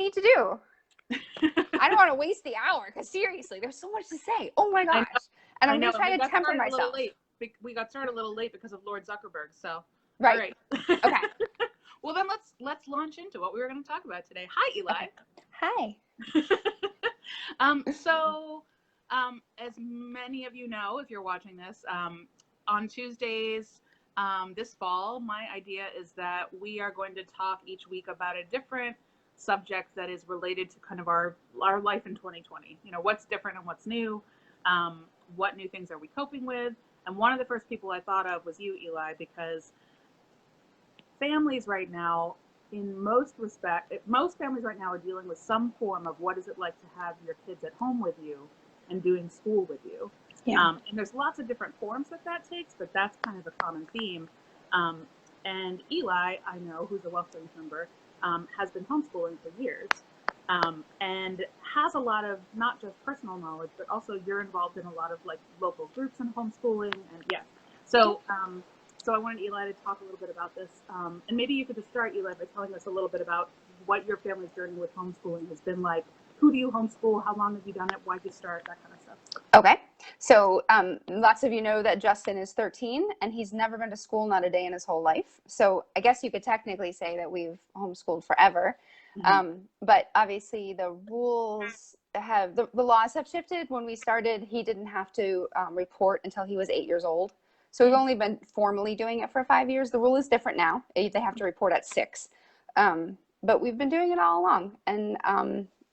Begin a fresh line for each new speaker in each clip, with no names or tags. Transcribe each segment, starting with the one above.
need to do? I don't want to waste the hour because seriously, there's so much to say. Oh my gosh. And I'm going to try to temper myself.
We got started a little late because of Lord Zuckerberg. So,
right.
All right.
Okay.
Well, then let's launch into what we were going to talk about today. Hi, Eli.
Okay. Hi.
As many of you know, if you're watching this, on Tuesdays this fall, my idea is that we are going to talk each week about a different subject that is related to kind of our life in 2020. You know, what's different and what's new, what new things are we coping with? And one of the first people I thought of was you, Eli, because families right now, in most families right now are dealing with some form of what is it like to have your kids at home with you and doing school with you.
Yeah.
And there's lots of different forms that takes, but that's kind of a common theme. And Eli, I know, who's a WellSprings member, has been homeschooling for years, and has a lot of not just personal knowledge, but also you're involved in a lot of like local groups in homeschooling, and yeah. So I wanted Eli to talk a little bit about this, and maybe you could just start, Eli, by telling us a little bit about what your family's journey with homeschooling has been like. Who do you homeschool? How long have you done it? Why'd you start? That kind of stuff.
Okay. So lots of you know that Justin is 13 and he's never been to school, not a day in his whole life. So I guess you could technically say that we've homeschooled forever. Mm-hmm. But obviously the rules the laws have shifted. When we started, he didn't have to report until he was 8 years old. So we've only been formally doing it for 5 years. The rule is different now. They have to report at 6. But we've been doing it all along.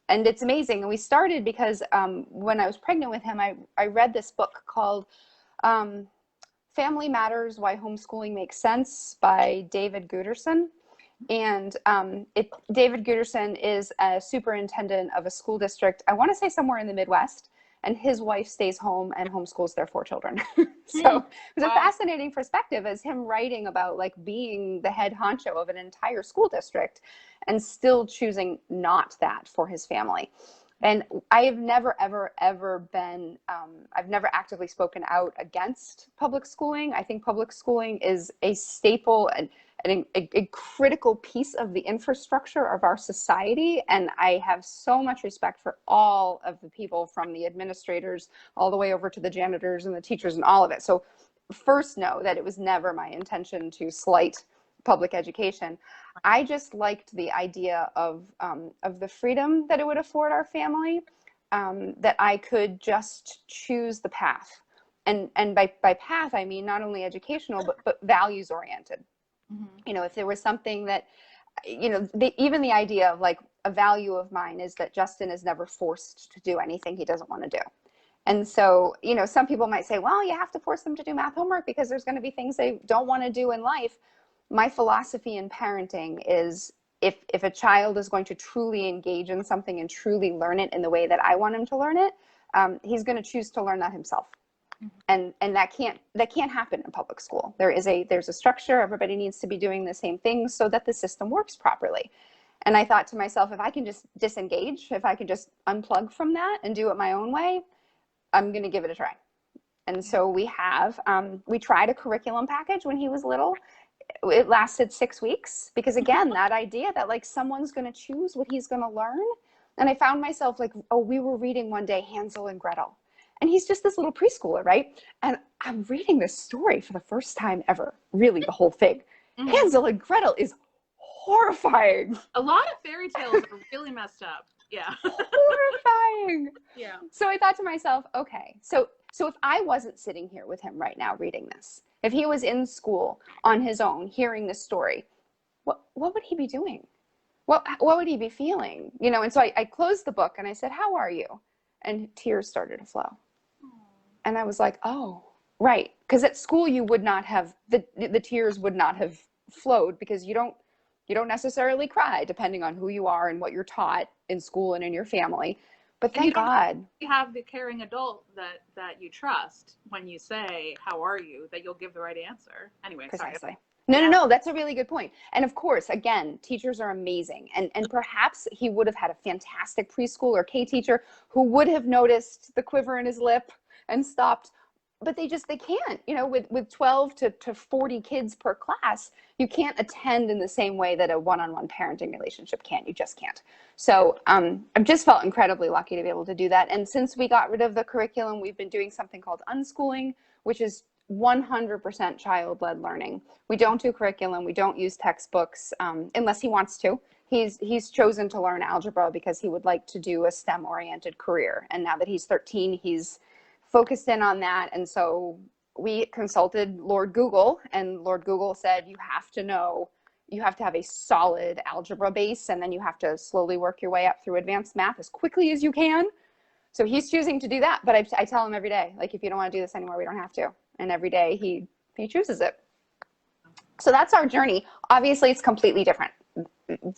And it's amazing. And we started because when I was pregnant with him, I read this book called Family Matters, Why Homeschooling Makes Sense by David Guterson. And David Guterson is a superintendent of a school district, I want to say somewhere in the Midwest, and his wife stays home and homeschools their 4 children. So it was a fascinating perspective as him writing about like being the head honcho of an entire school district and still choosing not that for his family. And I have never, ever, ever been, I've never actively spoken out against public schooling. I think public schooling is a staple and a critical piece of the infrastructure of our society. And I have so much respect for all of the people, from the administrators all the way over to the janitors and the teachers and all of it. So first, know that it was never my intention to slight public education. I just liked the idea of the freedom that it would afford our family, that I could just choose the path. And by path, I mean not only educational, but values oriented. Mm-hmm. You know, if there was something that, you know, even the idea of like a value of mine is that Justin is never forced to do anything he doesn't want to do. And so, you know, some people might say, well, you have to force them to do math homework because there's going to be things they don't want to do in life. My philosophy in parenting is if a child is going to truly engage in something and truly learn it in the way that I want him to learn it, he's going to choose to learn that himself. And that can't happen in public school. There's a structure. Everybody needs to be doing the same things so that the system works properly. And I thought to myself, if I can just disengage, if I can just unplug from that and do it my own way, I'm going to give it a try. And so we tried a curriculum package when he was little. It lasted 6 weeks because, again, that idea that like someone's going to choose what he's going to learn. And I found myself like, we were reading one day Hansel and Gretel. And he's just this little preschooler, right? And I'm reading this story for the first time ever, really the whole thing. Mm-hmm. Hansel and Gretel is horrifying.
A lot of fairy tales are really messed up. Yeah.
Horrifying.
Yeah.
So I thought to myself, okay, so if I wasn't sitting here with him right now reading this, if he was in school on his own, hearing this story, what would he be doing? What would he be feeling? You know, and so I closed the book and I said, how are you? And tears started to flow. And I was like, oh, right. Because at school you would not have, the tears would not have flowed because you don't necessarily cry depending on who you are and what you're taught in school and in your family. But thank God.
You have the caring adult that you trust when you say, how are you, that you'll give the right answer. Anyway,
precisely.
Sorry.
No, that's a really good point. And of course, again, teachers are amazing. And perhaps he would have had a fantastic preschool or K teacher who would have noticed the quiver in his lip and stopped but they can't, with 12 to 40 kids per class, you can't attend in the same way that a one-on-one parenting relationship can. You just can't. So I've just felt incredibly lucky to be able to do that. And since we got rid of the curriculum, we've been doing something called unschooling, which is 100% child-led learning. We don't do curriculum. We don't use textbooks unless he wants to. He's chosen to learn algebra because he would like to do a STEM-oriented career. And now that he's 13, he's focused in on that. And so we consulted Lord Google, and Lord Google said, you have to have a solid algebra base, and then you have to slowly work your way up through advanced math as quickly as you can. So he's choosing to do that. But I tell him every day, like, if you don't want to do this anymore, we don't have to. And every day he chooses it. So that's our journey. Obviously, it's completely different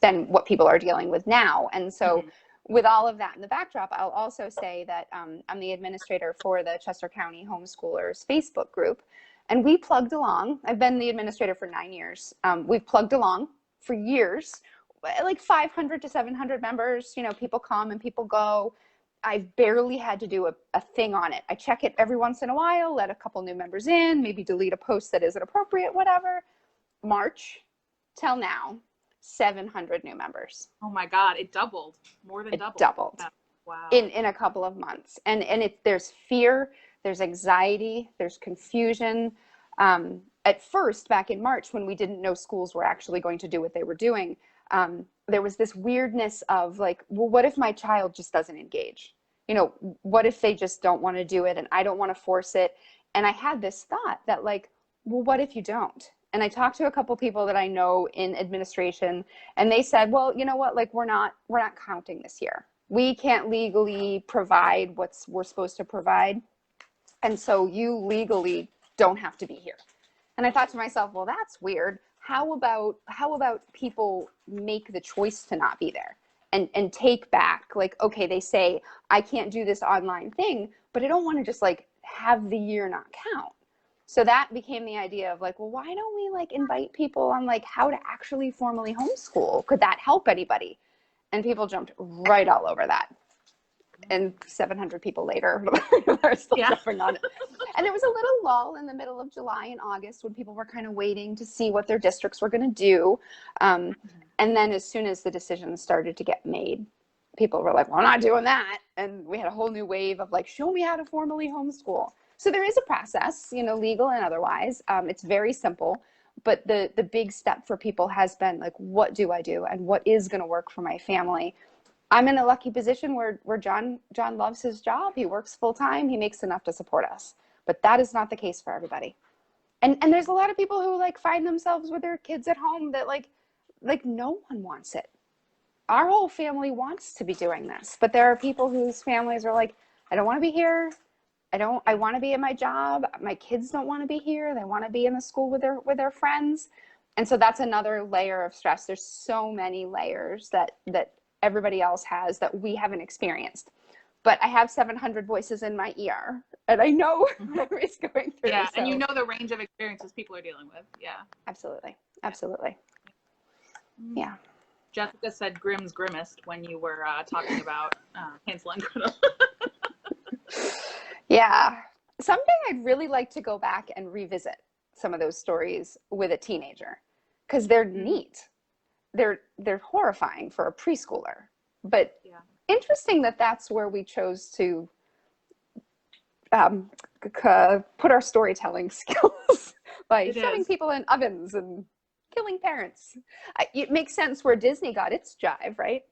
than what people are dealing with now. And so with all of that in the backdrop, I'll also say that I'm the administrator for the Chester County Homeschoolers Facebook group. And we plugged along. I've been the administrator for 9 years. We've plugged along for years, like 500 to 700 members. People come and people go. I've barely had to do a thing on it. I check it every once in a while, let a couple new members in, maybe delete a post that isn't appropriate, whatever. March till now, 700 new members.
Oh my God, it doubled, more than doubled.
Doubled.
Yeah. Wow.
In a couple of months. And there's fear, there's anxiety, there's confusion. At first, back in March, when we didn't know schools were actually going to do what they were doing, there was this weirdness of like, well, what if my child just doesn't engage? What if they just don't want to do it and I don't want to force it? And I had this thought that like, well, what if you don't? And I talked to a couple people that I know in administration, and they said, well, you know what, like we're not counting this year. We can't legally provide what we're supposed to provide. And so you legally don't have to be here. And I thought to myself, well, that's weird. How about people make the choice to not be there and take back, like, okay, they say I can't do this online thing, but I don't want to just like have the year not count. So that became the idea of like, well, why don't we like invite people on like how to actually formally homeschool? Could that help anybody? And people jumped right all over that. And 700 people later, they're still jumping on it. And there was a little lull in the middle of July and August when people were kind of waiting to see what their districts were going to do. And then as soon as the decisions started to get made, people were like, well, I'm not doing that. And we had a whole new wave of like, show me how to formally homeschool. So there is a process, legal and otherwise. It's very simple. But the big step for people has been like, what do I do? And what is going to work for my family? I'm in a lucky position where John loves his job. He works full time. He makes enough to support us. But that is not the case for everybody. And there's a lot of people who like find themselves with their kids at home that like no one wants it. Our whole family wants to be doing this, but there are people whose families are like, I don't want to be here. I want to be at my job. My kids don't want to be here. They want to be in the school with their friends. And so that's another layer of stress. There's so many layers that everybody else has that we haven't experienced. But I have 700 voices in my ear, and I know everybody's going through.
Yeah,
so.
And you know the range of experiences people are dealing with. Yeah.
Absolutely. Yeah.
Jessica said Grimm's grimmest when you were talking about Hansel and Gretel.
Yeah. Someday I'd really like to go back and revisit some of those stories with a teenager because they're neat. They're horrifying for a preschooler, but interesting that that's where we chose to put our storytelling skills by shoving people in ovens and killing parents. It makes sense where Disney got its jive, right?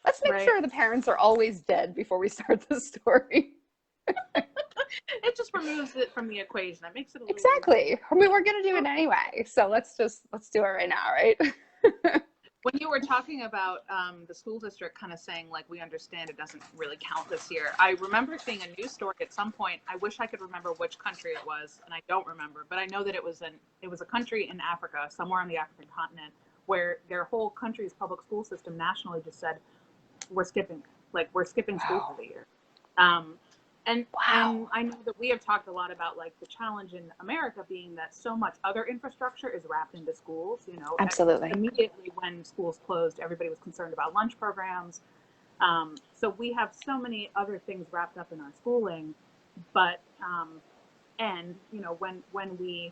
Let's make sure the parents are always dead before we start the story.
It just removes it from the equation. It makes it a little
exactly. I mean, we're gonna do it anyway, so let's do it right now, right?
When you were talking about the school district kind of saying, like, we understand it doesn't really count this year, I remember seeing a news story at some point. I wish I could remember which country it was, and I don't remember, but I know that it was a country in Africa, somewhere on the African continent, where their whole country's public school system nationally just said, we're skipping school for the year. And I know that we have talked a lot about like the challenge in America being that so much other infrastructure is wrapped into schools,
Absolutely.
Immediately when schools closed, everybody was concerned about lunch programs. So we have so many other things wrapped up in our schooling, but end, you know, when we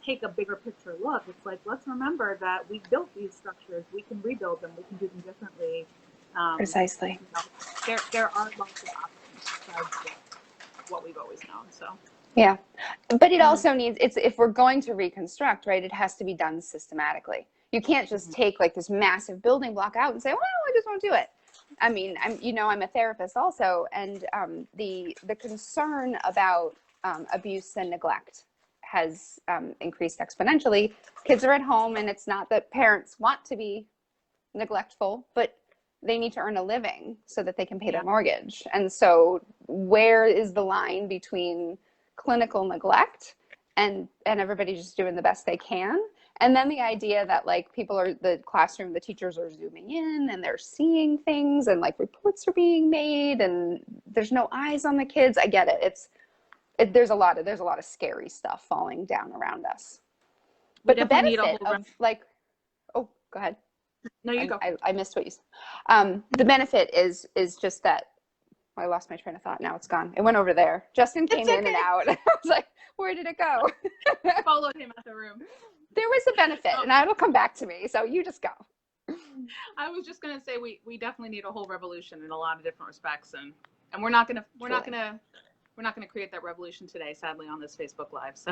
take a bigger picture look, it's like, let's remember that we built these structures, we can rebuild them, we can do them differently.
Precisely.
You know, there are lots of options besides what we've always known. So
yeah, but it also needs, it's, if we're going to reconstruct, right, it has to be done systematically. You can't just take like this massive building block out and say, well, I just won't do it. I mean, I'm a therapist also, and the concern about abuse and neglect has increased exponentially. Kids are at home, and it's not that parents want to be neglectful, but they need to earn a living so that they can pay their mortgage. And so where is the line between clinical neglect and everybody just doing the best they can? And then the idea that like people are, the classroom, the teachers are zooming in and they're seeing things and like reports are being made and there's no eyes on the kids. I get it. There's a lot of scary stuff falling down around us. But the benefit of like, oh, go ahead.
No, you go.
I missed what you said. The benefit is just that, I lost my train of thought. Now it's gone. It went over there. Justin came in and out. I was like, where did it go?
I followed him out the room.
There was a benefit, and it'll come back to me. So you just go.
I was just gonna say we definitely need a whole revolution in a lot of different respects, and we're not gonna create that revolution today, sadly, on this Facebook Live. So,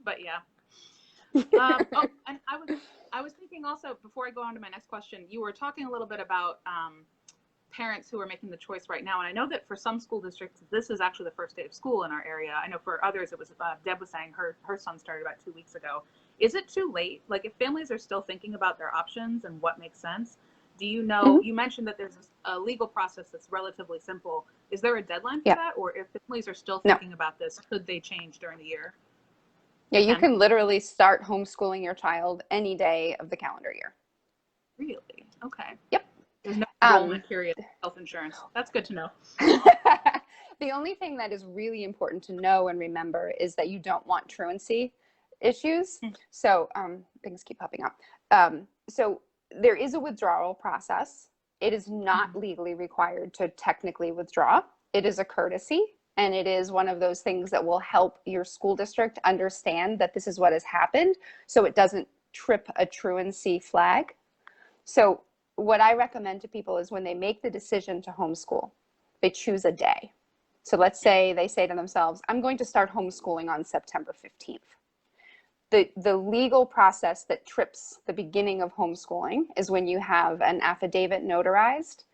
but yeah. And I was thinking also, before I go on to my next question, you were talking a little bit about parents who are making the choice right now. And I know that for some school districts, this is actually the first day of school in our area. I know for others, it was, Deb was saying her son started about 2 weeks ago. Is it too late? Like if families are still thinking about their options and what makes sense, do you know, you mentioned that there's a legal process that's relatively simple. Is there a deadline for that? Or if families are still thinking about this, could they change during the year?
Yeah, you can literally start homeschooling your child any day of the calendar year.
Really? Okay.
Yep.
There's no enrollment period, health insurance. That's good to know.
The only thing that is really important to know and remember is that you don't want truancy issues. So things keep popping up. So there is a withdrawal process. It is not legally required to technically withdraw. It is a courtesy. And it is one of those things that will help your school district understand that this is what has happened, so it doesn't trip a truancy flag. So what I recommend to people is when they make the decision to homeschool, they choose a day. So let's say they say to themselves, I'm going to start homeschooling on September 15th. The legal process that trips the beginning of homeschooling is when you have an affidavit notarized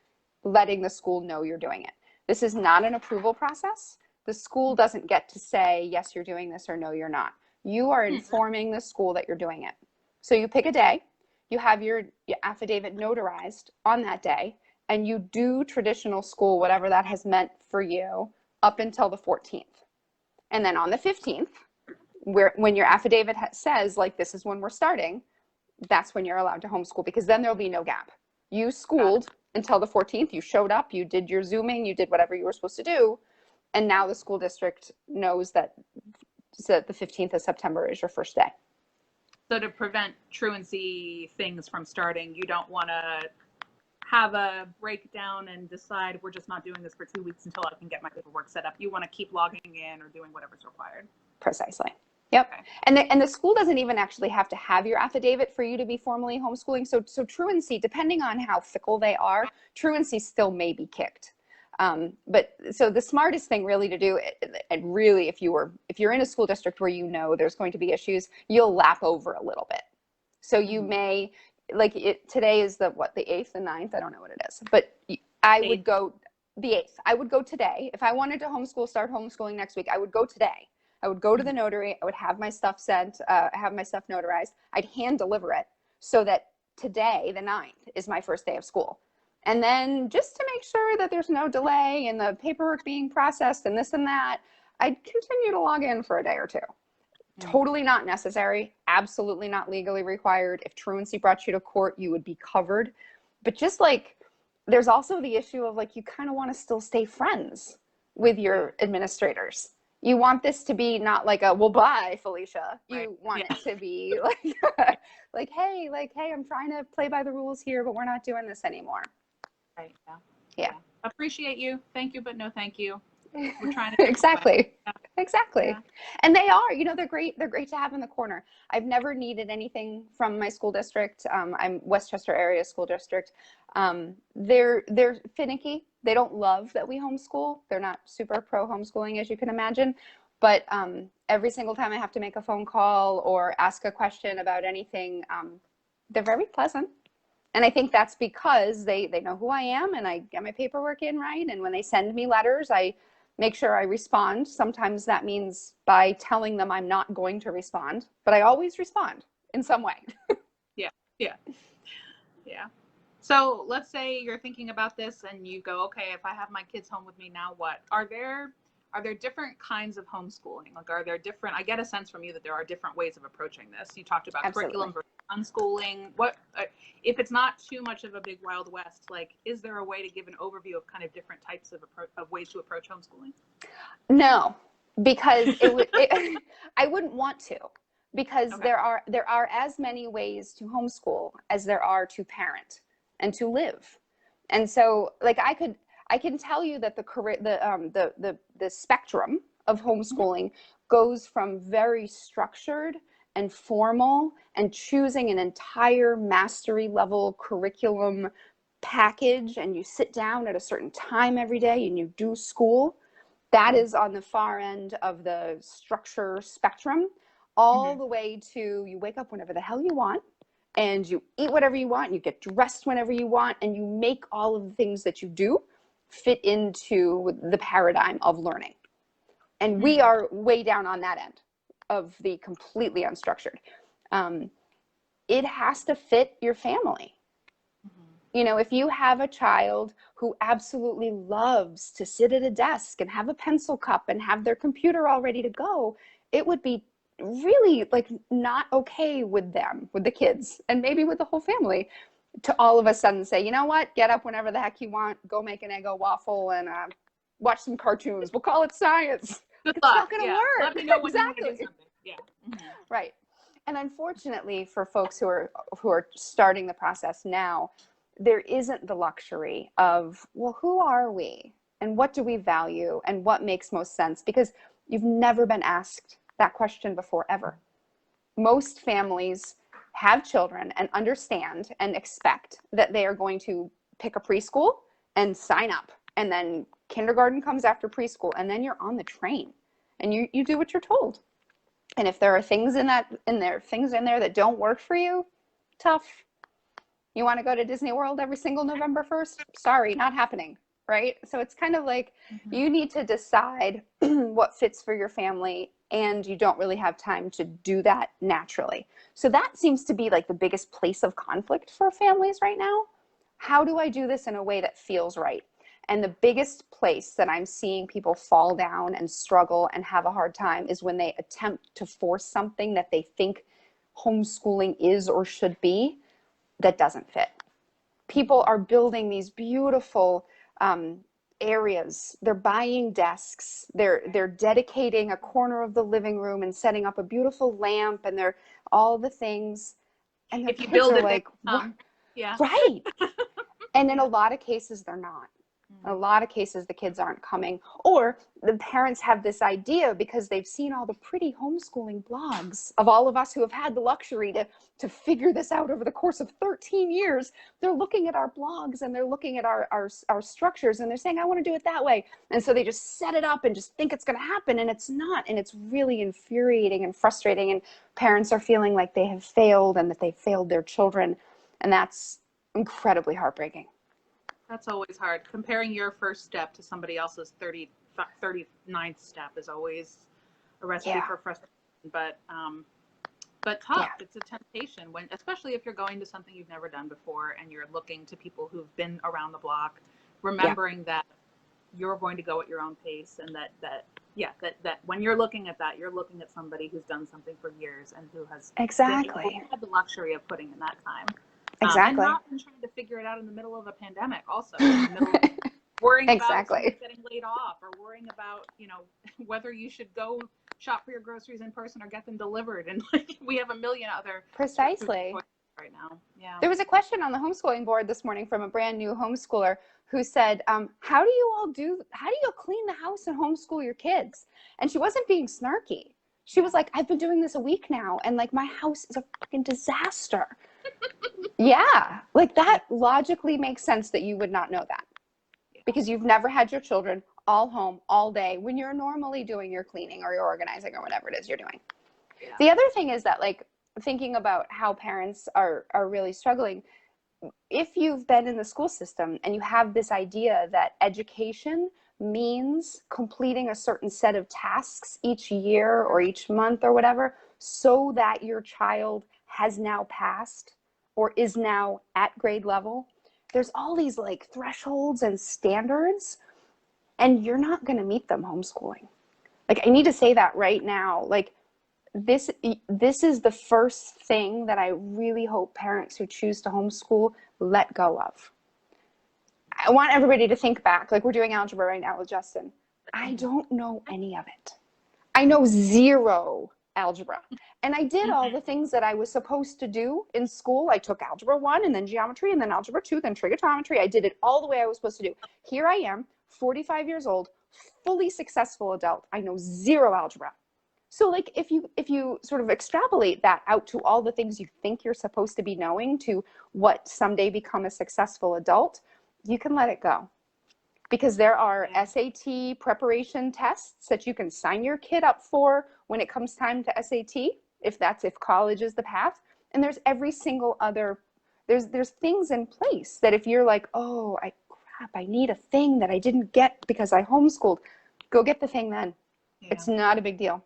letting the school know you're doing it. This is not an approval process. The school doesn't get to say, yes, you're doing this, or no, you're not. You are informing the school that you're doing it. So you pick a day, you have your affidavit notarized on that day, and you do traditional school, whatever that has meant for you, up until the 14th. And then on the 15th, when your affidavit says, like, this is when we're starting, that's when you're allowed to homeschool, because then there'll be no gap. You schooled until the 14th, you showed up, you did your Zooming, you did whatever you were supposed to do, and now the school district knows that the 15th of September is your first day.
So to prevent truancy things from starting, you don't want to have a breakdown and decide we're just not doing this for 2 weeks until I can get my paperwork set up. You want to keep logging in or doing whatever's required.
Precisely. Yep. Okay. And the school doesn't even actually have to have your affidavit for you to be formally homeschooling. So truancy, depending on how fickle they are, truancy still may be kicked. But so the smartest thing really to do, and really if you're in a school district where you know there's going to be issues, you'll lap over a little bit. So you may, like today is the 8th, the 9th, I don't know what it is, but I would go the 8th. I would go today. If I wanted to start homeschooling next week, I would go today. I would go to the notary, I would have my stuff sent, have my stuff notarized. I'd hand deliver it so that today, the 9th, is my first day of school. And then just to make sure that there's no delay in the paperwork being processed and this and that, I'd continue to log in for a day or two. Totally not necessary, absolutely not legally required. If truancy brought you to court, you would be covered. But just like, there's also the issue of like, you kind of want to still stay friends with your administrators. You want this to be not like a, well, bye, Felicia. You want it to be like, hey, I'm trying to play by the rules here, but we're not doing this anymore.
Right.
Yeah.
Appreciate you. Thank you, but no thank you. We're trying to get
Exactly.
yeah.
Exactly.
Yeah.
And they are, they're great. They're great to have in the corner. I've never needed anything from my school district. I'm Westchester area school district. They're finicky. They don't love that we homeschool. They're not super pro homeschooling, as you can imagine. But every single time I have to make a phone call or ask a question about anything, they're very pleasant. And I think that's because they know who I am and I get my paperwork in right. And when they send me letters, I make sure I respond. Sometimes that means by telling them I'm not going to respond, but I always respond in some way.
Yeah. Yeah. Yeah. So let's say you're thinking about this and you go, okay, if I have my kids home with me, now what? Are there different kinds of homeschooling? Like, are there different, I get a sense from you that there are different ways of approaching this. You talked about
Absolutely.
curriculum versus unschooling. What, if it's not too much of a big Wild West, like, is there a way to give an overview of kind of different types of ways to approach homeschooling?
No, because I wouldn't want to, because
Okay.
there are as many ways to homeschool as there are to parent and to live. And so like I can tell you that the spectrum of
Mm-hmm.
homeschooling goes from very structured and formal and choosing an entire mastery level curriculum package, and you sit down at a certain time every day and you do school. That is on the far end of the structure spectrum, all
Mm-hmm.
the way to you wake up whenever the hell you want and you eat whatever you want, and you get dressed whenever you want, and you make all of the things that you do fit into the paradigm of learning. And we
Mm-hmm.
are way down on that end of the completely unstructured. Um, it has to fit your family. If you have a child who absolutely loves to sit at a desk and have a pencil cup and have their computer all ready to go, it would be really like not okay with them, with the kids, and maybe with the whole family, to all of a sudden say, you know what, get up whenever the heck you want, go make an Eggo waffle and watch some cartoons. We'll call it science.
Good
It's
luck.
not going to
Yeah. Let
work.
me know when you want to do
Exactly.
something. Yeah. Mm-hmm.
Right. And unfortunately, for folks who are starting the process now, there isn't the luxury of, well, who are we and what do we value and what makes most sense, because you've never been asked that question before ever. Most families have children and understand and expect that they are going to pick a preschool and sign up, and then kindergarten comes after preschool, and then you're on the train and you do what you're told. And if there are things things in there that don't work for you, tough. You want to go to Disney World every single November 1st? Sorry, not happening, right? So it's kind of like
Mm-hmm.
you need to decide what fits for your family, and you don't really have time to do that naturally. So that seems to be like the biggest place of conflict for families right now. How do I do this in a way that feels right? And the biggest place that I'm seeing people fall down and struggle and have a hard time is when they attempt to force something that they think homeschooling is or should be, that doesn't fit. People are building these beautiful areas. They're buying desks. They're dedicating a corner of the living room and setting up a beautiful lamp, and they're all the things. And their
If you
kids
build
are
it, they
like, what?
come. Yeah.
Right. And in a
Yeah.
lot of cases, they're not. In a
Mm.
lot of cases, the kids aren't coming, or the parents have this idea because they've seen all the pretty homeschooling blogs of all of us who have had the luxury to figure this out over the course of 13 years. They're looking at our blogs and they're looking at our structures, and they're saying, I want to do it that way. And so they just set it up and just think it's going to happen, and it's not. And it's really infuriating and frustrating. And parents are feeling like they have failed and that they failed their children. And that's incredibly heartbreaking.
That's always hard. Comparing your first step to somebody else's 39th step is always a recipe
Yeah.
for frustration, but
Yeah.
tough. It's a temptation when, especially if you're going to something you've never done before and you're looking to people who've been around the block,
Yeah.
remembering that you're going to go at your own pace, and that when you're looking at that, you're looking at somebody who's done something for years and who has
Exactly.
had the luxury of putting in that time. And
Exactly.
not been trying to figure it out in the middle of a pandemic, also in the middle of worrying about somebody
Exactly.
getting laid off, or worrying about, whether you should go shop for your groceries in person or get them delivered. And like, we have a million other
Precisely.
right now. Yeah.
There was a question on the homeschooling board this morning from a brand new homeschooler who said, how do you clean the house and homeschool your kids? And she wasn't being snarky. She was like, I've been doing this a week now, and like my house is a fucking disaster. Yeah, like that logically makes sense that you would not know that because you've never had your children all home all day when you're normally doing your cleaning or your organizing or whatever it is you're doing.
Yeah.
The other thing is that, like, thinking about how parents are really struggling, if you've been in the school system and you have this idea that education means completing a certain set of tasks each year or each month or whatever, so that your child has now passed or is now at grade level, there's all these like thresholds and standards, and you're not going to meet them homeschooling. Like, I need to say that right now. Like, this is the first thing that I really hope parents who choose to homeschool let go of. I want everybody to think back, like we're doing algebra right now with Justin. I don't know any of it. I know zero algebra. And I did all the things that I was supposed to do in school. I took algebra 1 and then geometry and then algebra 2, then trigonometry. I did it all the way I was supposed to do. Here I am, 45 years old, fully successful adult. I know zero algebra. So like if you sort of extrapolate that out to all the things you think you're supposed to be knowing to what someday become a successful adult, you can let it go. Because there are SAT preparation tests that you can sign your kid up for when it comes time to SAT, if college is the path. And there's every single other, there's things in place that if you're like, oh, I need a thing that I didn't get because I homeschooled, go get the thing then. Yeah. It's not a big deal.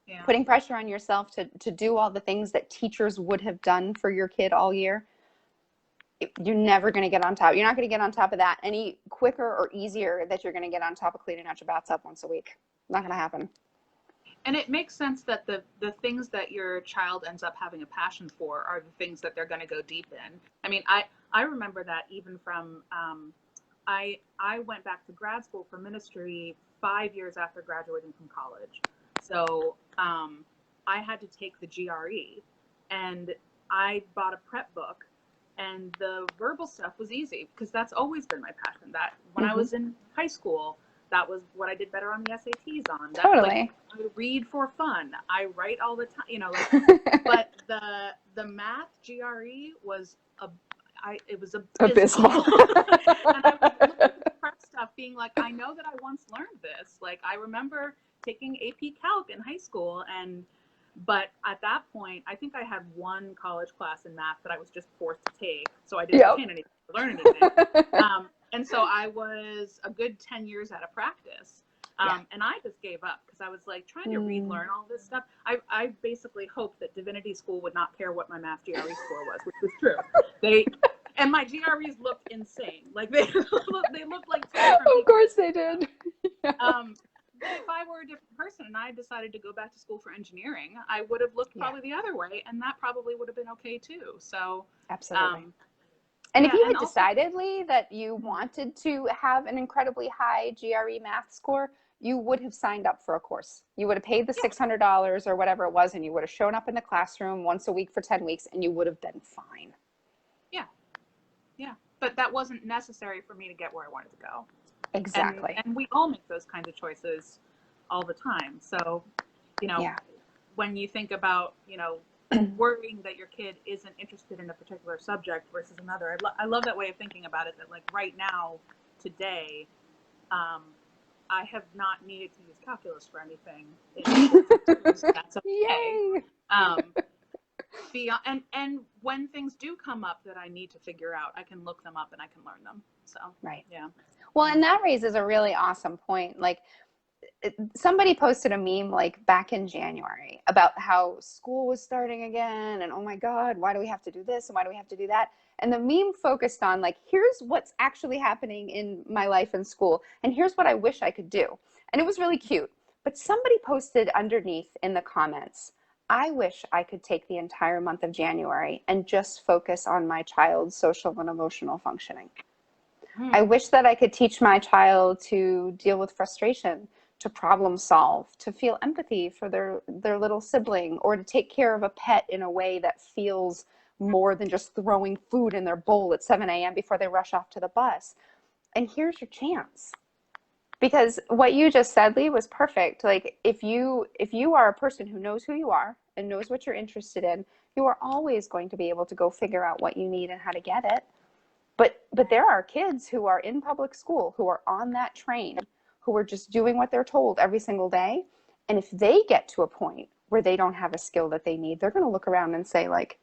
Yeah. Putting pressure on yourself to do all the things that teachers would have done for your kid all year, you're never going to get on top. You're not going to get on top of that any quicker or easier that you're going to get on top of cleaning out your bathtub once a week. Not going to happen.
And it makes sense that the things that your child ends up having a passion for are the things that they're going to go deep in. I mean, I remember that even from, I went back to grad school for ministry 5 years after graduating from college. So I had to take the GRE, and I bought a prep book, and the verbal stuff was easy because that's always been my passion. That when I was in high school, that was what I did better on the SATs on. That,
totally.
Like, I read for fun. I write all the time, you know. Like, but the math GRE was it was abysmal. And I was looking at the prep stuff, being like, I know that I once learned this. Like, I remember taking AP Calc in high school, but at that point, I think I had one college class in math that I was just forced to take, so I didn't retain anything to learn anything. And so I was a good 10 years out of practice, and I just gave up because I was like trying to relearn all this stuff. I basically hoped that divinity school would not care what my math GRE score was, which was true. And my GREs looked insane. Like they looked like two different people.
Of course they did.
But if I were a different person and I decided to go back to school for engineering, I would have looked probably the other way, and that probably would have been okay too. So
absolutely. And if you had decidedly that you wanted to have an incredibly high GRE math score, you would have signed up for a course. You would have paid the $600 or whatever it was, and you would have shown up in the classroom once a week for 10 weeks, and you would have been fine. Yeah. But that wasn't necessary for me to get where I wanted to go. Exactly.
And we all make those kinds of choices all the time. So, you know, when you think about, you know, worrying that your kid isn't interested in a particular subject versus another, I love that way of thinking about it, that like right now, today, I have not needed to use calculus for anything. That's okay. And when things do come up that I need to figure out, I can look them up and I can learn them. So, yeah.
Well, and that raises a really awesome point. Like, somebody posted a meme like back in January about how school was starting again, and oh my God, why do we have to do this and why do we have to do that? And the meme focused on like, here's what's actually happening in my life in school, and here's what I wish I could do. And it was really cute. But somebody posted underneath in the comments, I wish I could take the entire month of January and just focus on my child's social and emotional functioning. I wish that I could teach my child to deal with frustration, to problem solve, to feel empathy for their little sibling, or to take care of a pet in a way that feels more than just throwing food in their bowl at 7 a.m. before they rush off to the bus. And here's your chance. Because what you just said, Lee, was perfect. Like if you are a person who knows who you are and knows what you're interested in, you are always going to be able to go figure out what you need and how to get it. But there are kids who are in public school who are on that train, who are just doing what they're told every single day. And if they get to a point where they don't have a skill that they need, they're going to look around and say, like,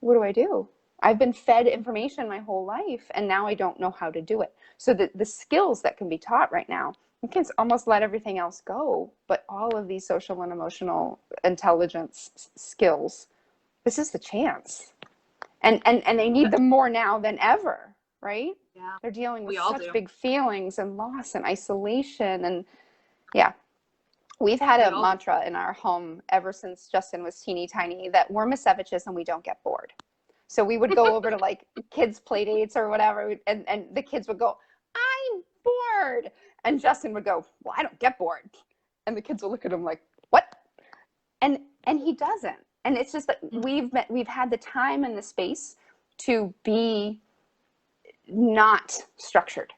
what do I do? I've been fed information my whole life, and now I don't know how to do it. So the skills that can be taught right now, you can almost let everything else go. But all of these social and emotional intelligence skills, this is the chance. And they need them more now than ever, right?
Yeah.
They're dealing with
We all
such
do.
big feelings and loss and isolation. And yeah, we've had a mantra in our home ever since Justin was teeny tiny that we're Miseviches and we don't get bored. So we would go over to like kids' play dates or whatever, and the kids would go, I'm bored. And Justin would go, well, I don't get bored. And the kids would look at him like, what? And he doesn't. And it's just that we've had the time and the space to be not structured.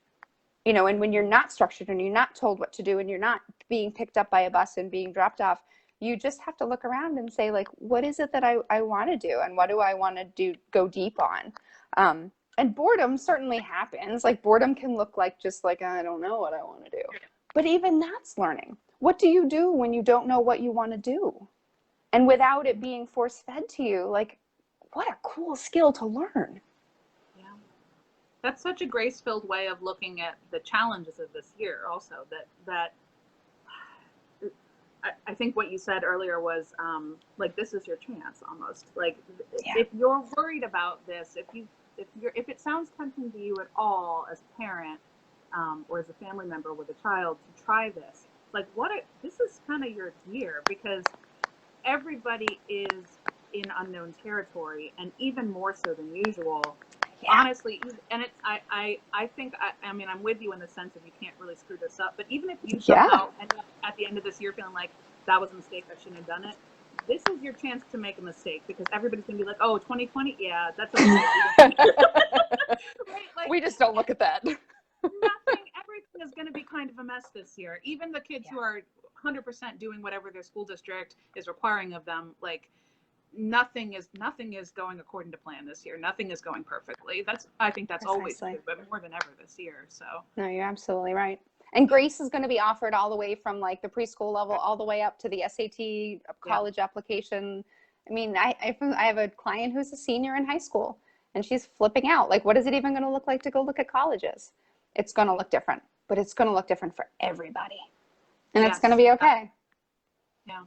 You know, and when you're not structured and you're not told what to do and you're not being picked up by a bus and being dropped off, you just have to look around and say, like, what is it that I want to do and what do I want to go deep on? And boredom certainly happens. Like boredom can look like just like, I don't know what I want to do. But even that's learning. What do you do when you don't know what you want to do? And without it being force-fed to you, like, what a cool skill to learn.
Yeah. That's such a grace-filled way of looking at the challenges of this year also, that I think what you said earlier was like, this is your chance almost. Like if you're worried about this, if it sounds tempting to you at all as a parent or as a family member with a child to try this, like this is kind of your year, because everybody is in unknown territory, and even more so than usual. Yeah. Honestly, and it's I think I mean I'm with you in the sense of you can't really screw this up. But even if you somehow end up at the end of this year feeling like that was a mistake, I shouldn't have done it, this is your chance to make a mistake, because everybody's gonna be like, oh, 2020, yeah, that's okay. Right? Like,
we just don't look at that.
Everything is going to be kind of a mess this year. Even the kids who are 100% doing whatever their school district is requiring of them, like nothing is going according to plan this year. Nothing is going perfectly. I think that's always true, but more than ever this year. So
no, you're absolutely right. And grace is going to be offered all the way from like the preschool level all the way up to the SAT college application. I mean, I have a client who's a senior in high school, and she's flipping out. Like, what is it even going to look like to go look at colleges? It's going to look different, but it's going to look different for everybody. And it's going to be okay.
Yeah.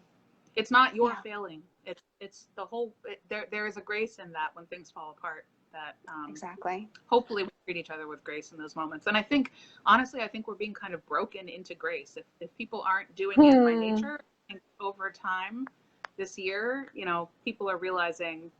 It's not your failing. It's the whole, there is a grace in that when things fall apart, that
exactly.
Hopefully we treat each other with grace in those moments. And I think, honestly, we're being kind of broken into grace. If people aren't doing it by nature, I think over time this year, you know, people are realizing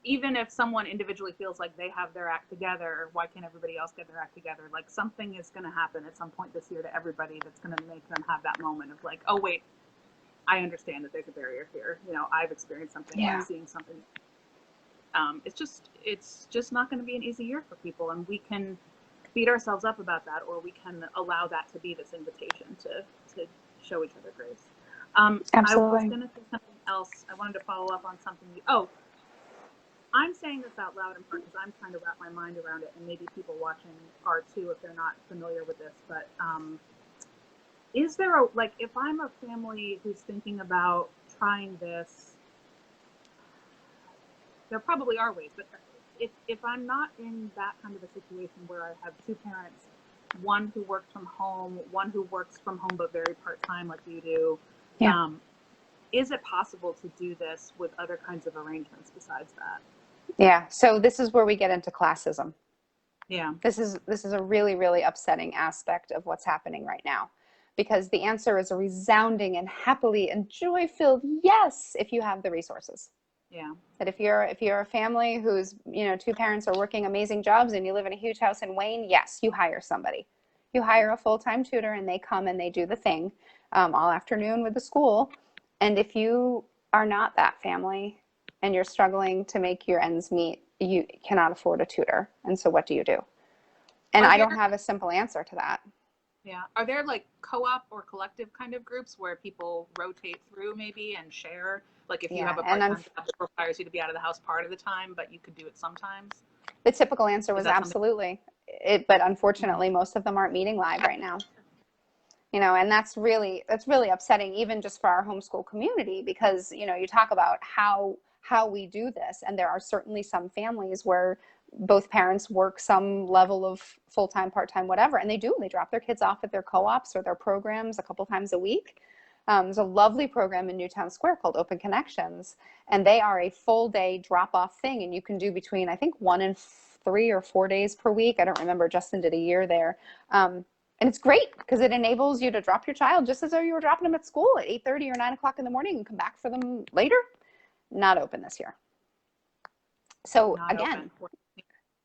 even if someone individually feels like they have their act together, why can't everybody else get their act together? Like something is going to happen at some point this year to everybody that's going to make them have that moment of like, oh wait, I understand that there's a barrier here. You know, I've experienced something, I'm seeing something. It's just not going to be an easy year for people, and we can beat ourselves up about that, or we can allow that to be this invitation to show each other grace.
Absolutely.
I was going to say something else. I wanted to follow up on something. I'm saying this out loud in part because I'm trying to wrap my mind around it, and maybe people watching are too if they're not familiar with this. But is there if I'm a family who's thinking about trying this, there probably are ways, but if I'm not in that kind of a situation where I have two parents, one who works from home, one who works from home but very part-time like you do, is it possible to do this with other kinds of arrangements besides that?
Yeah. So this is where we get into classism.
Yeah.
This is a really, really upsetting aspect of what's happening right now, because the answer is a resounding and happily and joy-filled yes if you have the resources.
Yeah.
That if you're a family whose, you know, two parents are working amazing jobs and you live in a huge house in Wayne, yes, you hire somebody. You hire a full-time tutor and they come and they do the thing all afternoon with the school. And if you are not that family and you're struggling to make your ends meet, you cannot afford a tutor. And so what do you do? And I don't have a simple answer to that.
Yeah. Are there like co-op or collective kind of groups where people rotate through maybe and share? Like if you have a part-time job that requires you to be out of the house part of the time, but you could do it sometimes?
The typical answer was absolutely. But unfortunately,
Mm-hmm.
most of them aren't meeting live right now. And that's really upsetting, even just for our homeschool community, because you talk about how we do this, and there are certainly some families where both parents work some level of full-time, part-time, whatever, and they drop their kids off at their co-ops or their programs a couple times a week. There's a lovely program in Newtown Square called Open Connections, and they are a full day drop-off thing, and you can do between, I think, 1 and 3 or 4 days per week. I don't remember. Justin did a year there. And it's great because it enables you to drop your child just as though you were dropping them at school at 8:30 or 9 o'clock in the morning and come back for them later. Not open this year. So
Not
again,
open.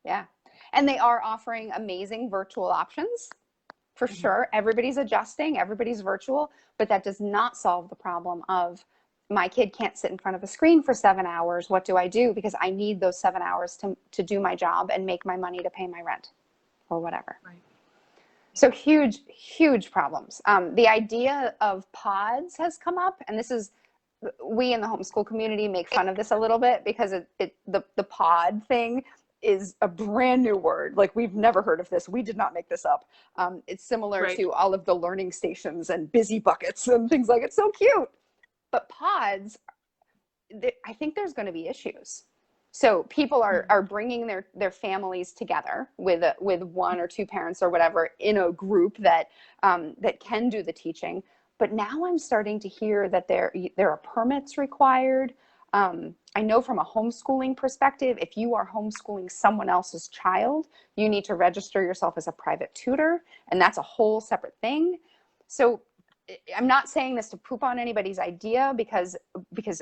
yeah. And they are offering amazing virtual options for sure. Everybody's adjusting, everybody's virtual, but that does not solve the problem of my kid can't sit in front of a screen for 7 hours. What do I do? Because I need those 7 hours to do my job and make my money to pay my rent or whatever.
Right.
So huge, huge problems. The idea of pods has come up, and we in the homeschool community make fun of this a little bit because the pod thing is a brand new word. Like, we've never heard of this. We did not make this up. It's similar to all of the learning stations and busy buckets and things like it. It's so cute. But pods, I think there's going to be issues. So people are bringing their families together with 1 or 2 parents or whatever in a group that can do the teaching. But now I'm starting to hear that there are permits required. I know from a homeschooling perspective, if you are homeschooling someone else's child, you need to register yourself as a private tutor, and that's a whole separate thing. So I'm not saying this to poop on anybody's idea, because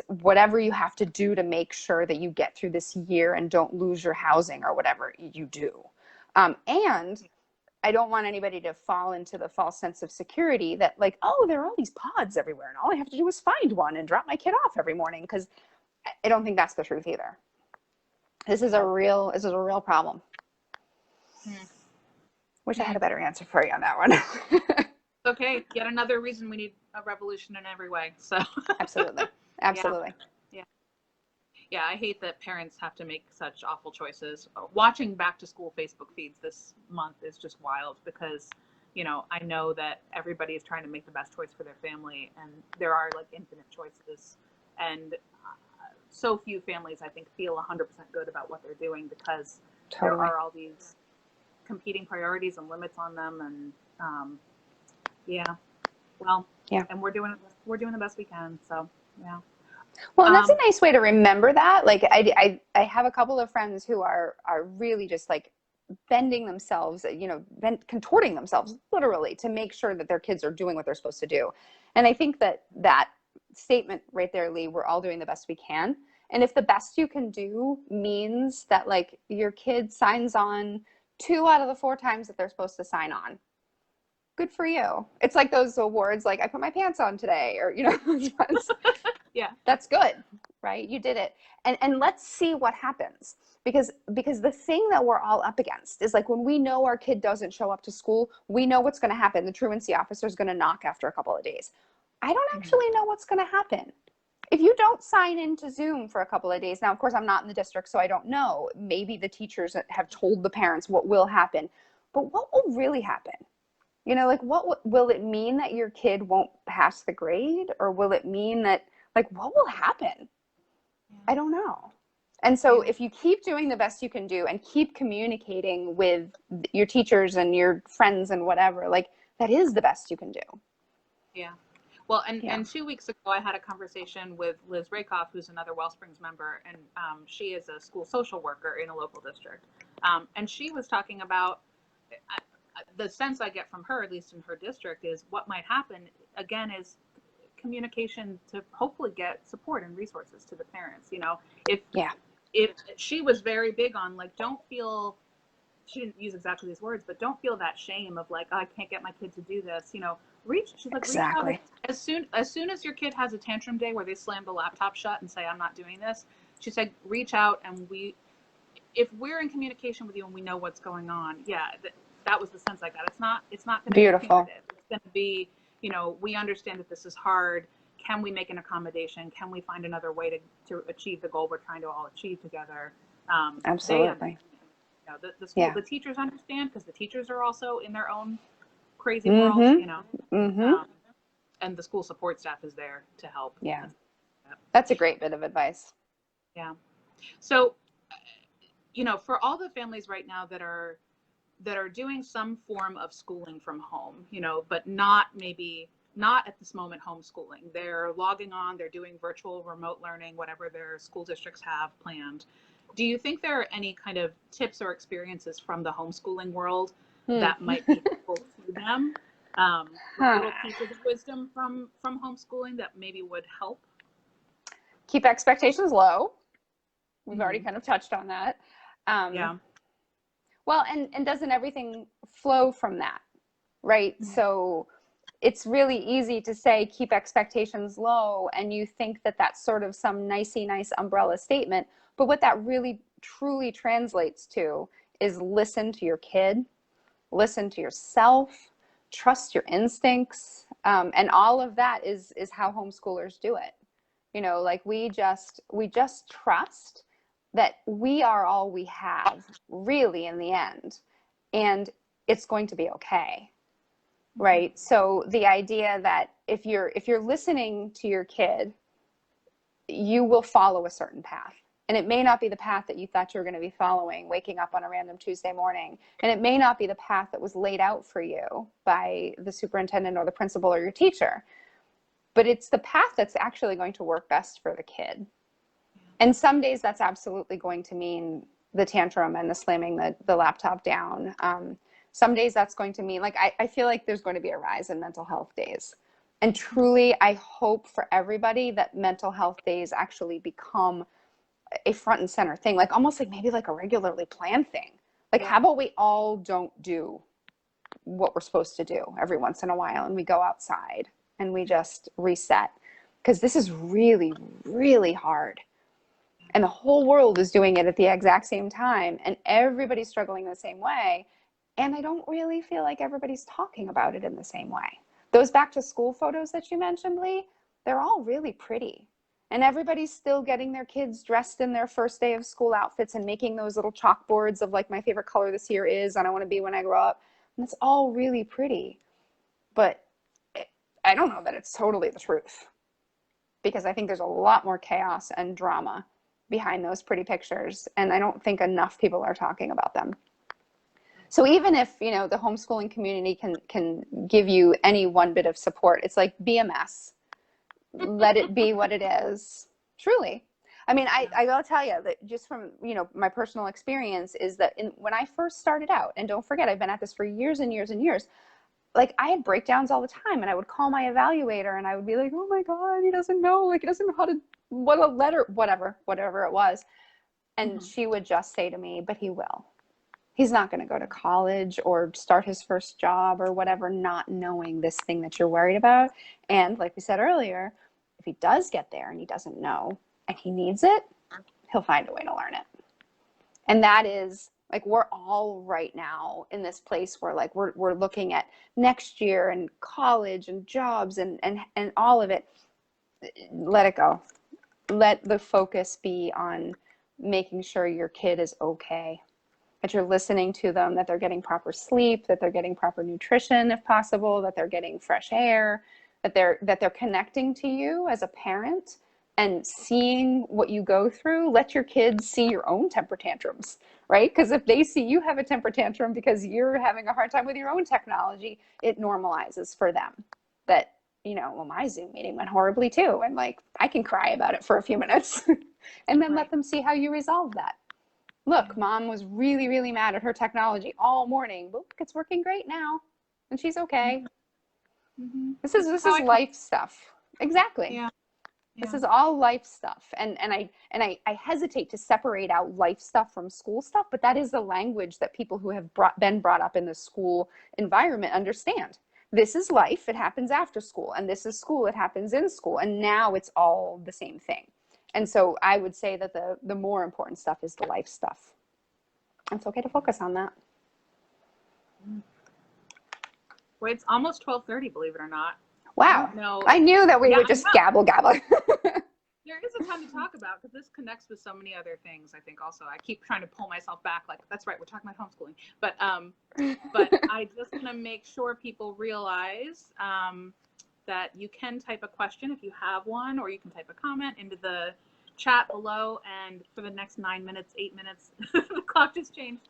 whatever you have to do to make sure that you get through this year and don't lose your housing or whatever, you do. And I don't want anybody to fall into the false sense of security that, like, oh, there are all these pods everywhere and all I have to do is find one and drop my kid off every morning, because I don't think that's the truth either. This is a real problem. Wish I had a better answer for you on that one.
Okay, yet another reason we need a revolution in every way. So
absolutely.
Yeah, I hate that parents have to make such awful choices. Watching back to school Facebook feeds this month is just wild, because I know that everybody is trying to make the best choice for their family, and there are like infinite choices, and so few families, I think, feel 100% good about what they're doing, because there are all these competing priorities and limits on them, and and we're doing the best we can. So yeah.
Well, and that's a nice way to remember that. Like, I have a couple of friends who are really just like bending themselves, contorting themselves literally to make sure that their kids are doing what they're supposed to do. And I think that statement right there, Lee, we're all doing the best we can. And if the best you can do means that, like, your kid signs on 2 out of the 4 times that they're supposed to sign on, good for you. It's like those awards, like, I put my pants on today, or
yeah,
that's good, right? You did it. And let's see what happens, because the thing that we're all up against is, like, when we know our kid doesn't show up to school, we know what's going to happen. The truancy officer is going to knock after a couple of days. I don't actually know what's going to happen if you don't sign into Zoom for a couple of days. Now, of course, I'm not in the district, so I don't know. Maybe the teachers have told the parents what will happen, but what will really happen? Like, what will it mean that your kid won't pass the grade, or will it mean that, like, what will happen? I don't know. And so if you keep doing the best you can do and keep communicating with your teachers and your friends and whatever, like, that is the best you can do.
Yeah. Well, and 2 weeks ago, I had a conversation with Liz Rakoff, who's another WellSprings member, and she is a school social worker in a local district. And she was talking about the sense I get from her, at least in her district, is what might happen, again, is communication to hopefully get support and resources to the parents. If she was very big on, like, don't feel, she didn't use exactly these words, but don't feel that shame of, like, oh, I can't get my kid to do this. She's like, reach out
Exactly.
as soon as your kid has a tantrum day where they slam the laptop shut and say, I'm not doing this. She said, reach out, and if we're in communication with you and we know what's going on, yeah, that was the sense I got. It's not going to be
Beautiful.
punitive. It's going to be, we understand that this is hard. Can we make an accommodation? Can we find another way to achieve the goal we're trying to all achieve together? They
Absolutely.
understand. The school,
Yeah.
the teachers understand, because the teachers are also in their own crazy world,
Mm-hmm. Mm-hmm.
and the school support staff is there to help.
Yeah. That's a great bit of advice.
Yeah. So, for all the families right now that are doing some form of schooling from home, but not at this moment homeschooling. They're logging on, they're doing virtual remote learning, whatever their school districts have planned. Do you think there are any kind of tips or experiences from the homeschooling world that might be helpful to them? Little pieces of wisdom from homeschooling that maybe would help?
Keep expectations low. We've already kind of touched on that.
Yeah.
Well, and doesn't everything flow from that, right? So it's really easy to say keep expectations low, and you think that that's sort of some nice umbrella statement. But what that really truly translates to is listen to your kid, listen to yourself, trust your instincts, and all of that is how homeschoolers do it. Like we just trust that we are all we have, really, in the end, and it's going to be okay. Right. So the idea that if you're listening to your kid, you will follow a certain path. And it may not be the path that you thought you were going to be following, waking up on a random Tuesday morning. And it may not be the path that was laid out for you by the superintendent or the principal or your teacher. But it's the path that's actually going to work best for the kid. And some days that's absolutely going to mean the tantrum and the slamming the laptop down. Some days that's going to mean, like, I feel like there's going to be a rise in mental health days. And truly, I hope for everybody that mental health days actually become a front and center thing, like almost like maybe like a regularly planned thing. Like, how about we all don't do what we're supposed to do every once in a while, and we go outside and we just reset? Because this is really, really hard. And the whole world is doing it at the exact same time, and everybody's struggling the same way. And I don't really feel like everybody's talking about it in the same way. Those back to school photos that you mentioned, Lee, they're all really pretty. And everybody's still getting their kids dressed in their first day of school outfits and making those little chalkboards of, like, my favorite color this year is, and I want to be when I grow up. And it's all really pretty. But I don't know that it's totally the truth, because I think there's a lot more chaos and drama behind those pretty pictures, and I don't think enough people are talking about them. So even if, the homeschooling community can give you any one bit of support, it's like BMS. Let it be what it is. Truly. I mean, I will tell you that just from, my personal experience is that when I first started out, and don't forget, I've been at this for years and years and years, like, I had breakdowns all the time, and I would call my evaluator and I would be like, oh my God, he doesn't know, like, he doesn't know how to, what a letter, whatever it was. And she would just say to me, but he will. He's not going to go to college or start his first job or whatever, not knowing this thing that you're worried about. And like we said earlier, if he does get there and he doesn't know and he needs it, he'll find a way to learn it. And that is, like, we're all right now in this place where, like, we're looking at next year and college and jobs and all of it. Let it go. Let the focus be on making sure your kid is okay, that you're listening to them, that they're getting proper sleep, that they're getting proper nutrition if possible, that they're getting fresh air, that they're connecting to you as a parent and seeing what you go through. Let your kids see your own temper tantrums, right? Because if they see you have a temper tantrum because you're having a hard time with your own technology, it normalizes for them that, well, my Zoom meeting went horribly too. And, like, I can cry about it for a few minutes and then let them see how you resolve that. Look, Mom was really, really mad at her technology all morning, but look, it's working great now, and she's okay. This is life stuff. Exactly.
Yeah.
This is all life stuff, and I hesitate to separate out life stuff from school stuff, but that is the language that people who have been brought up in the school environment understand. this is life, it happens after school, and this is school, it happens in school, and now it's all the same thing. And so I would say that the more important stuff is the life stuff. It's okay to focus on that.
Well, it's almost 12:30, believe it or not.
Wow.
No,
I knew that we would just gabble.
There is a ton to talk about because this connects with so many other things. I think also I keep trying to pull myself back, like that's right, we're talking about homeschooling, but I just want to make sure people realize that you can type a question if you have one, or you can type a comment into the chat below. And for the next 9 minutes, 8 minutes, the clock just changed.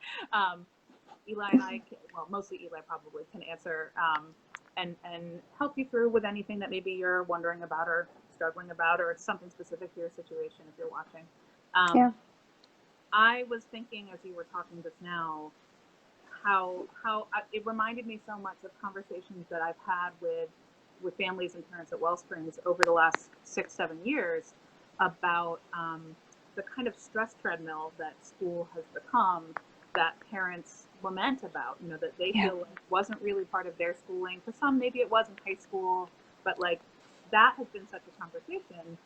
Eli and I, well, mostly Eli probably can answer and help you through with anything that maybe you're wondering about or struggling about, or something specific to your situation if you're watching.
Yeah.
I was thinking as you were talking just now, how it reminded me so much of conversations that I've had with families and parents at WellSprings over the last 6-7 years about the kind of stress treadmill that school has become, that parents lament about, you know, that they feel like wasn't really part of their schooling. For some, maybe it was in high school, but like that has been such a conversation,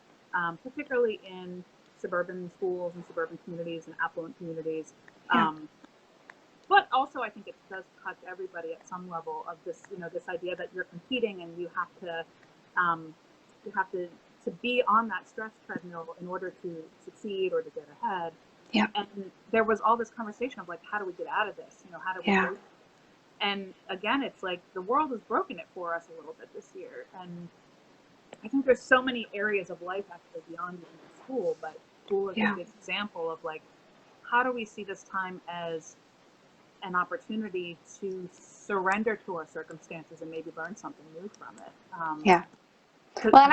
particularly in suburban schools and suburban communities and affluent communities. But also I think it does touch everybody at some level of this, you know, this idea that you're competing and you have to be on that stress treadmill in order to succeed or to get ahead.
Yeah.
And there was all this conversation of like, how do we get out of this? You know, how do we do it? And again, it's like the world has broken it for us a little bit this year. And I think there's so many areas of life actually beyond even school, but school is a good example of like, how do we see this time as an opportunity to surrender to our circumstances and maybe learn something new from it?
Well, and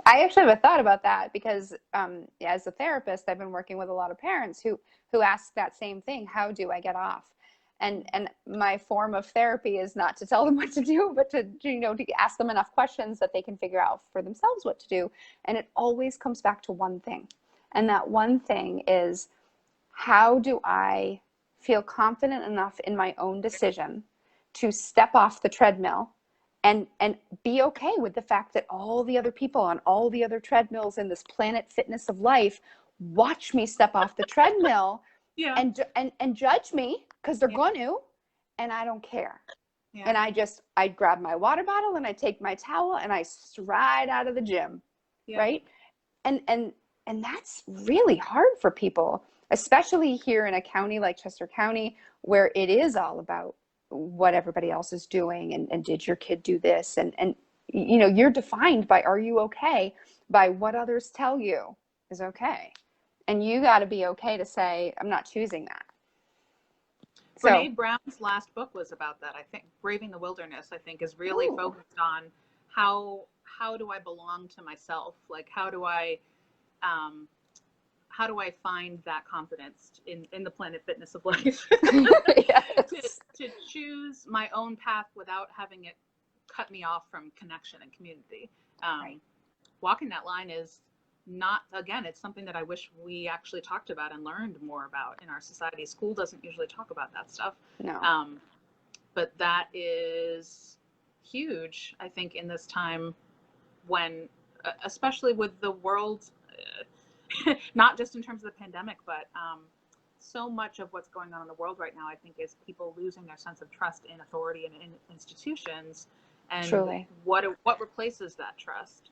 I actually have a thought about that because as a therapist, I've been working with a lot of parents who ask that same thing. How do I get off? And my form of therapy is not to tell them what to do, but to ask them enough questions that they can figure out for themselves what to do. And it always comes back to one thing. And that one thing is, how do I feel confident enough in my own decision to step off the treadmill and be okay with the fact that all the other people on all the other treadmills in this planet fitness of life watch me step off the treadmill and judge me because they're going to, and I don't care. And I grab my water bottle and I take my towel and I stride out of the gym, right? And that's really hard for people, especially here in a county like Chester County, where it is all about what everybody else is doing and did your kid do this? And you know, you're defined by, are you okay, by what others tell you is okay. And you got to be okay to say, I'm not choosing that.
Brene Brown's last book was about that. I think Braving the Wilderness, I think, is really focused on how do I belong to myself? Like, how do I find that confidence in the planet fitness of life to choose my own path without having it cut me off from connection and community. Walking that line is not, again, it's something that I wish we actually talked about and learned more about in our society. School doesn't usually talk about that stuff.
No.
But that is huge, I think, in this time when, especially with the world, not just in terms of the pandemic, but so much of what's going on in the world right now, I think, is people losing their sense of trust in authority and in institutions. And
truly,
what replaces that trust?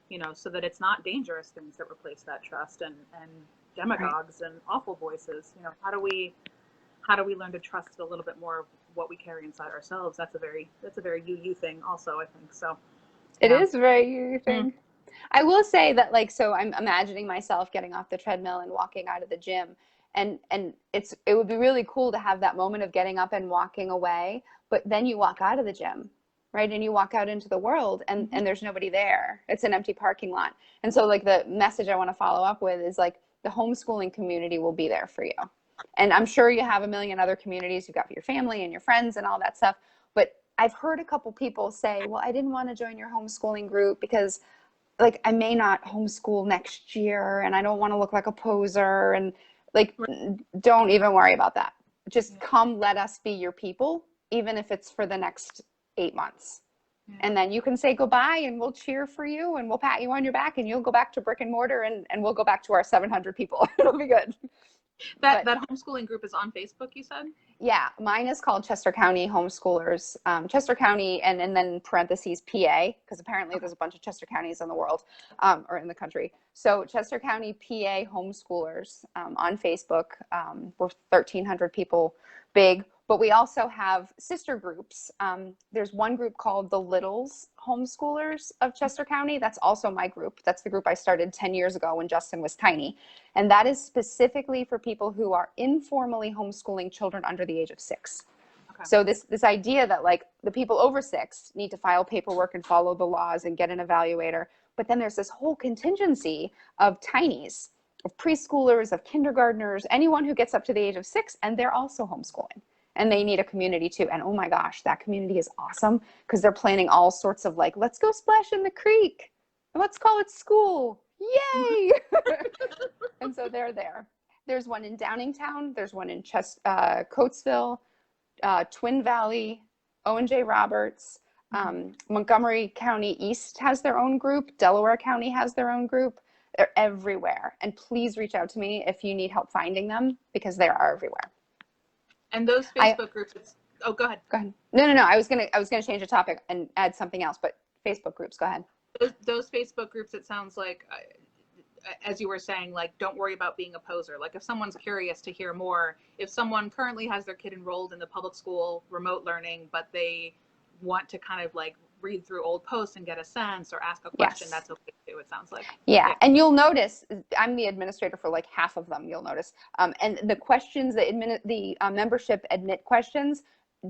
You know, so that it's not dangerous things that replace that trust and demagogues and awful voices. You know, how do we learn to trust a little bit more of what we carry inside ourselves? That's a very you thing also, I think. So
it is a very you thing. I will say that, like, so I'm imagining myself getting off the treadmill and walking out of the gym, and it would be really cool to have that moment of getting up and walking away, but then you walk out of the gym, right? And you walk out into the world and there's nobody there. It's an empty parking lot. And so, like, the message I want to follow up with is, like, the homeschooling community will be there for you. And I'm sure you have a million other communities. You've got your family and your friends and all that stuff. But I've heard a couple people say, well, I didn't want to join your homeschooling group because, like, I may not homeschool next year and I don't want to look like a poser. And, like, don't even worry about that. Just come, let us be your people, even if it's for the next 8 months. And then you can say goodbye and we'll cheer for you and we'll pat you on your back and you'll go back to brick and mortar and we'll go back to our 700 people. It'll be good.
That homeschooling group is on Facebook, you said?
Yeah, mine is called Chester County Homeschoolers. Chester County and then parentheses PA, because apparently there's a bunch of Chester counties in the world or in the country. So Chester County PA Homeschoolers on Facebook. We're 1,300 people big, but we also have sister groups. There's one group called the Littles Homeschoolers of Chester County. That's also my group. That's the group I started 10 years ago when Justin was tiny. And that is specifically for people who are informally homeschooling children under the age of 6. Okay. So this idea that like the people over 6 need to file paperwork and follow the laws and get an evaluator. But then there's this whole contingency of tinies, of preschoolers, of kindergartners, anyone who gets up to the age of 6, and they're also homeschooling. And they need a community too. And oh my gosh, that community is awesome because they're planning all sorts of like, let's go splash in the creek. Let's call it school. Yay! And so they're there. There's one in Downingtown. There's one in Coatesville, Twin Valley, O&J Roberts. Montgomery County East has their own group. Delaware County has their own group. They're everywhere. And please reach out to me if you need help finding them because they are everywhere.
And those Facebook groups, oh, go ahead.
Go ahead. No. I was gonna change the topic and add something else, but Facebook groups, go ahead.
Those Facebook groups, it sounds like, as you were saying, like, don't worry about being a poser. Like, if someone's curious to hear more, if someone currently has their kid enrolled in the public school remote learning, but they want to kind of like read through old posts and get a sense or ask a question, yes, that's okay too, it sounds like.
Yeah, and you'll notice, I'm the administrator for like half of them, you'll notice. And the questions, the membership admit questions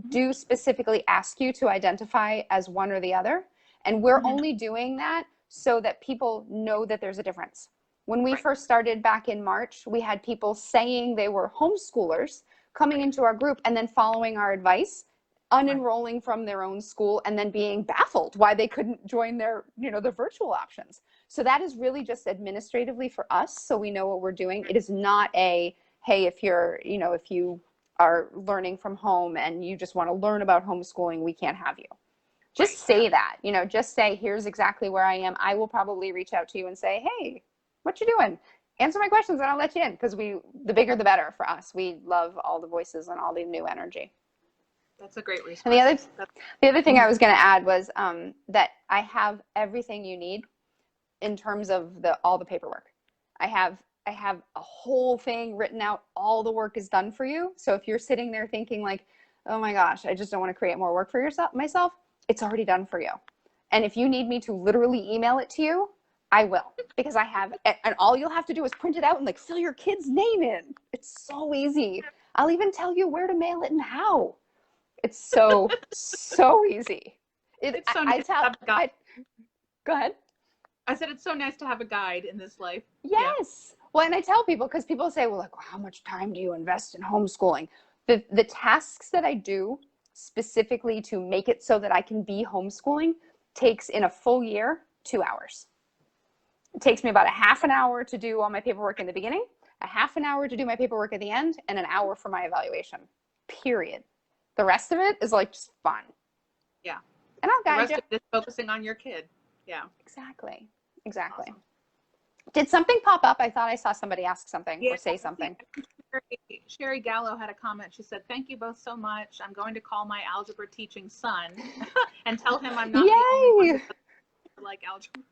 do specifically ask you to identify as one or the other. And we're only doing that so that people know that there's a difference. When we first started back in March, we had people saying they were homeschoolers coming into our group and then following our advice, unenrolling from their own school and then being baffled why they couldn't join their, the virtual options. So that is really just administratively for us. So we know what we're doing. It is not a, hey, if you're, if you are learning from home and you just want to learn about homeschooling, we can't have you. Just say that, just say, here's exactly where I am. I will probably reach out to you and say, hey, what you doing? Answer my questions and I'll let you in because the bigger the better for us. We love all the voices and all the new energy.
That's a great response.
And the other thing I was going to add was that I have everything you need in terms of all the paperwork. I have a whole thing written out. All the work is done for you. So if you're sitting there thinking like, oh my gosh, I just don't want to create more work for myself, it's already done for you. And if you need me to literally email it to you, I will, because I have, and all you'll have to do is print it out and like fill your kid's name in. It's so easy. I'll even tell you where to mail it and how. It's so easy.
It's so nice to have a guide.
Go ahead.
I said it's so nice to have a guide in this life.
Yes. Yeah. Well, and I tell people, because people say, well, like, how much time do you invest in homeschooling? The tasks that I do specifically to make it so that I can be homeschooling takes in a full year 2 hours. It takes me about a half an hour to do all my paperwork in the beginning, a half an hour to do my paperwork at the end, and an hour for my evaluation, period. The rest of it is like just fun.
Yeah.
And I'll guide you.
The rest of it is focusing on your kid. Yeah.
Exactly. Awesome.
Did something pop up? I thought I saw somebody ask something or say something.
Sherry Gallo had a comment. She said, "Thank you both so much. I'm going to call my algebra teaching son and tell him I'm not the only one who like algebra."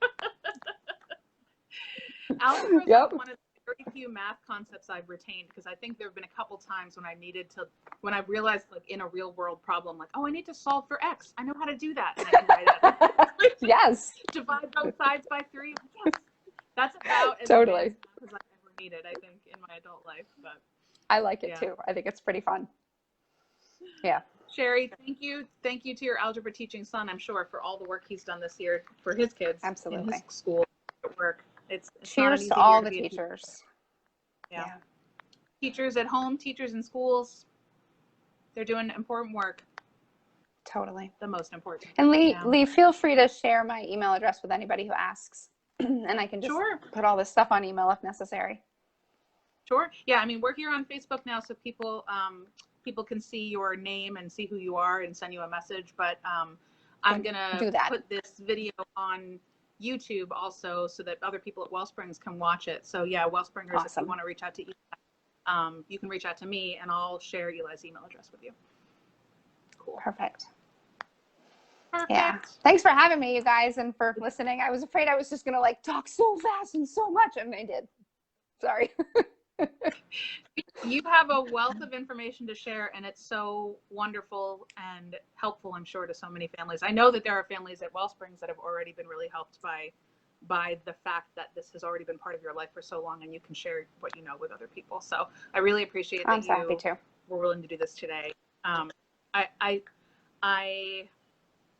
Algebra is one of the very few math concepts I've retained, because I think there have been a couple times when I realized, like, in a real world problem, like, oh, I need to solve for X. I know how to do that. And I can write it.
Yes.
Divide both sides by 3. Yes. That's about as
totally
as I've ever needed, I think, in my adult life. But
I like it too. I think it's pretty fun. Yeah.
Sherry, thank you to your algebra teaching son, I'm sure, for all the work he's done this year for his kids.
Absolutely.
In his school work. It's
cheers to all the teachers.
Yeah. Teachers at home, teachers in schools, they're doing important work.
Totally.
The most important.
And Lee, feel free to share my email address with anybody who asks. And I can just put all this stuff on email if necessary.
Sure. Yeah, I mean, we're here on Facebook now, so people people can see your name and see who you are and send you a message. But I'm going to put this video on YouTube also so that other people at WellSprings can watch it. So yeah, WellSpringers, awesome. If you want to reach out to Eli, you can reach out to me and I'll share Eli's email address with you. Cool.
Perfect. Yeah. Thanks for having me, you guys, and for listening. I was afraid I was just going to like talk so fast and so much, and I did. Sorry.
You have a wealth of information to share, and it's so wonderful and helpful, I'm sure, to so many families. I know that there are families at WellSprings that have already been really helped by the fact that this has already been part of your life for so long, and you can share what you know with other people. So I really appreciate that you were willing to do this today.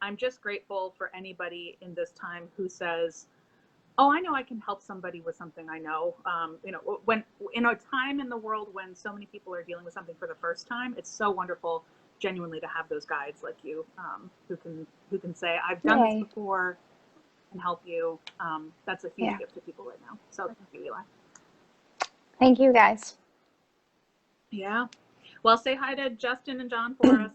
I'm just grateful for anybody in this time who says, oh, I know I can help somebody with something I know. You know, when in a time in the world when so many people are dealing with something for the first time, it's so wonderful, genuinely, to have those guides like you, who can say, I've done this before, and help you. That's a huge gift to people right now. So thank you, Eli.
Thank you, guys.
Yeah. Well, say hi to Justin and John for us.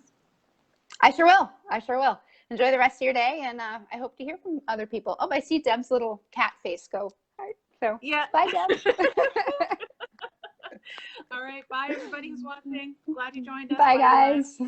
I sure will. I sure will. Enjoy the rest of your day, and I hope to hear from other people. Oh, I see Deb's little cat face go. All right, so
yeah.
Bye, Deb.
All right. Bye, everybody who's watching. Glad you joined us.
Bye, guys.